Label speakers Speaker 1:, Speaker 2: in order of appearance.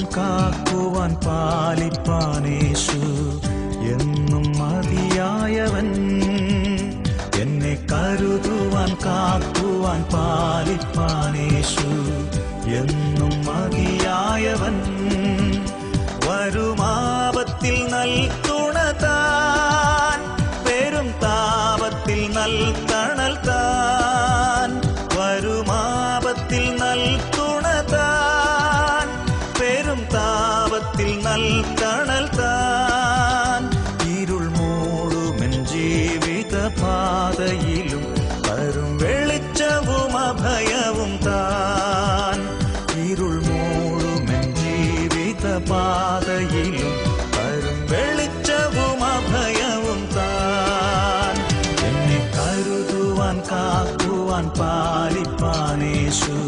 Speaker 1: കാക്കുവാൻ പാലിപ്പാനേശു എന്നും മതിയായവൻ. എന്നെ കരുതുവാൻ കാക്കുവാൻ പാലിപ്പാനേശു എന്നും മതിയായവൻ. വരുമാപത്തിൽ നൽതുണ താൻ, പെരും താപത്തിൽ നൽതണൽ താൻ. വരുമാപത്തിൽ നൽതുണ താൻ, പെരും താപത്തിൽ നൽതണൽ താൻ. ഇരുൾ മൂടുമെൻ ജീവിത പാതയിലും വരും വെളിച്ചവും അഭയവും താൻ. ഇരുൾ മൂടുമെൻ ജീവിത പാതയിലും വരും വെളിച്ചവും അഭയവും താൻ. എന്നെ കരുതുവാൻ കാക്കുവാൻ പാലിപ്പാനേശു